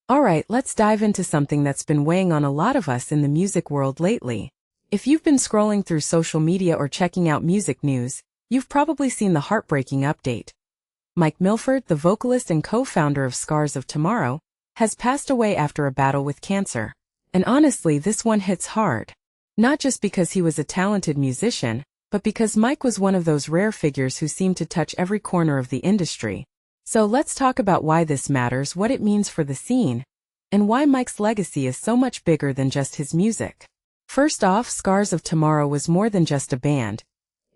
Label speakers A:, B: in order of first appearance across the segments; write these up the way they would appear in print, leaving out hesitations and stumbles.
A: Alright, let's dive into something that's been weighing on a lot of us in the music world lately. If you've been scrolling through social media or checking out music news, you've probably seen the heartbreaking update. Mike Milford, the vocalist and co-founder of Scars of Tomorrow, has passed away after a battle with cancer. And honestly, this one hits hard. Not just because he was a talented musician, but because Mike was one of those rare figures who seemed to touch every corner of the industry. So let's talk about why this matters, what it means for the scene, and why Mike's legacy is so much bigger than just his music. First off, Scars of Tomorrow was more than just a band.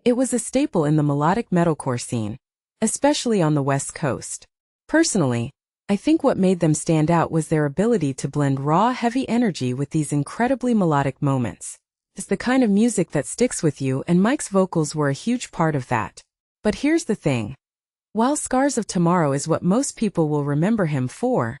A: It was a staple in the melodic metalcore scene, especially on the West Coast. Personally, I think what made them stand out was their ability to blend raw, heavy energy with these incredibly melodic moments. It's the kind of music that sticks with you, and Mike's vocals were a huge part of that. But here's the thing. While Scars of Tomorrow is what most people will remember him for,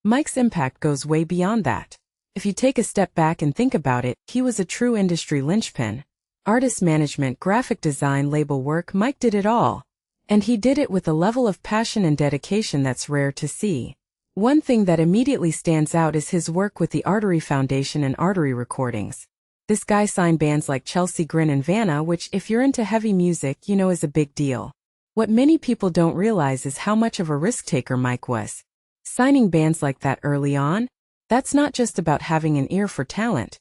A: Mike's impact goes way beyond that. If you take a step back and think about it, he was a true industry linchpin. Artist management, graphic design, label work, Mike did it all. And he did it with a level of passion and dedication that's rare to see. One thing that immediately stands out is his work with the Artery Foundation and Artery Recordings. This guy signed bands like Chelsea, Grin and Vanna, which if you're into heavy music, you know is a big deal. What many people don't realize is how much of a risk-taker Mike was. Signing bands like that early on, that's not just about having an ear for talent.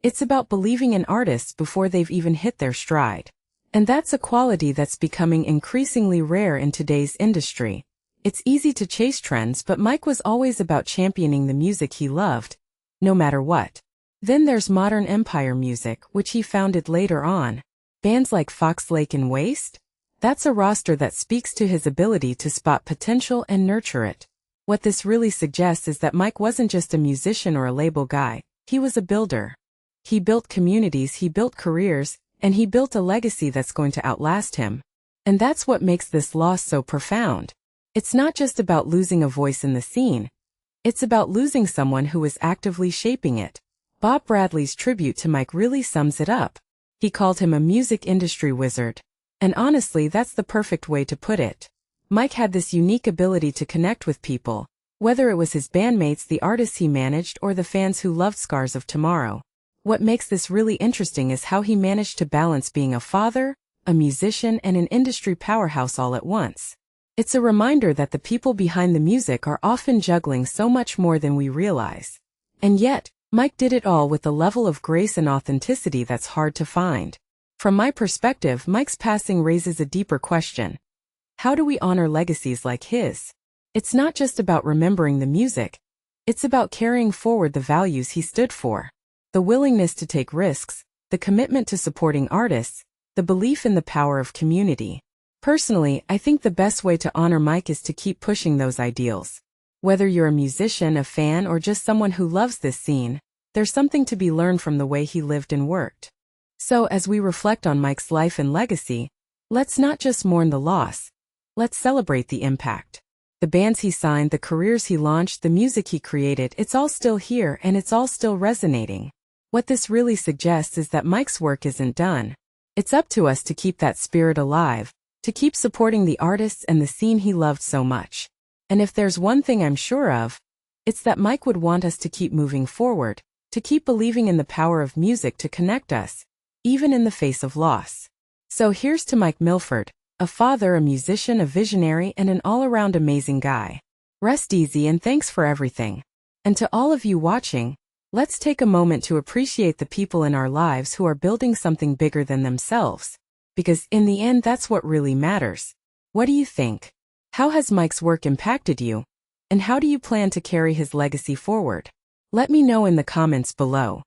A: It's about believing in artists before they've even hit their stride. And that's a quality that's becoming increasingly rare in today's industry. It's easy to chase trends, but Mike was always about championing the music he loved, no matter what. Then there's modern empire music, which he founded later on. Bands like Fox Lake and Waste? That's a roster that speaks to his ability to spot potential and nurture it. What this really suggests is that Mike wasn't just a musician or a label guy, he was a builder. He built communities, he built careers, and he built a legacy that's going to outlast him. And that's what makes this loss so profound. It's not just about losing a voice in the scene. It's about losing someone who was actively shaping it. Bob Bradley's tribute to Mike really sums it up. He called him a music industry wizard. And honestly, that's the perfect way to put it. Mike had this unique ability to connect with people, whether it was his bandmates, the artists he managed, or the fans who loved Scars of Tomorrow. What makes this really interesting is how he managed to balance being a father, a musician, and an industry powerhouse all at once. It's a reminder that the people behind the music are often juggling so much more than we realize. And yet, Mike did it all with a level of grace and authenticity that's hard to find. From my perspective, Mike's passing raises a deeper question. How do we honor legacies like his? It's not just about remembering the music. It's about carrying forward the values he stood for. The willingness to take risks, the commitment to supporting artists, the belief in the power of community. Personally, I think the best way to honor Mike is to keep pushing those ideals. Whether you're a musician, a fan, or just someone who loves this scene, there's something to be learned from the way he lived and worked. So as we reflect on Mike's life and legacy, let's not just mourn the loss. Let's celebrate the impact. The bands he signed, the careers he launched, the music he created, it's all still here and it's all still resonating. What this really suggests is that Mike's work isn't done. It's up to us to keep that spirit alive, to keep supporting the artists and the scene he loved so much. And if there's one thing I'm sure of, it's that Mike would want us to keep moving forward, to keep believing in the power of music to connect us, even in the face of loss. So here's to Mike Milford, a father, a musician, a visionary, and an all-around amazing guy. Rest easy and thanks for everything. And to all of you watching, let's take a moment to appreciate the people in our lives who are building something bigger than themselves. Because in the end, that's what really matters. What do you think? How has Mike's work impacted you? And how do you plan to carry his legacy forward? Let me know in the comments below.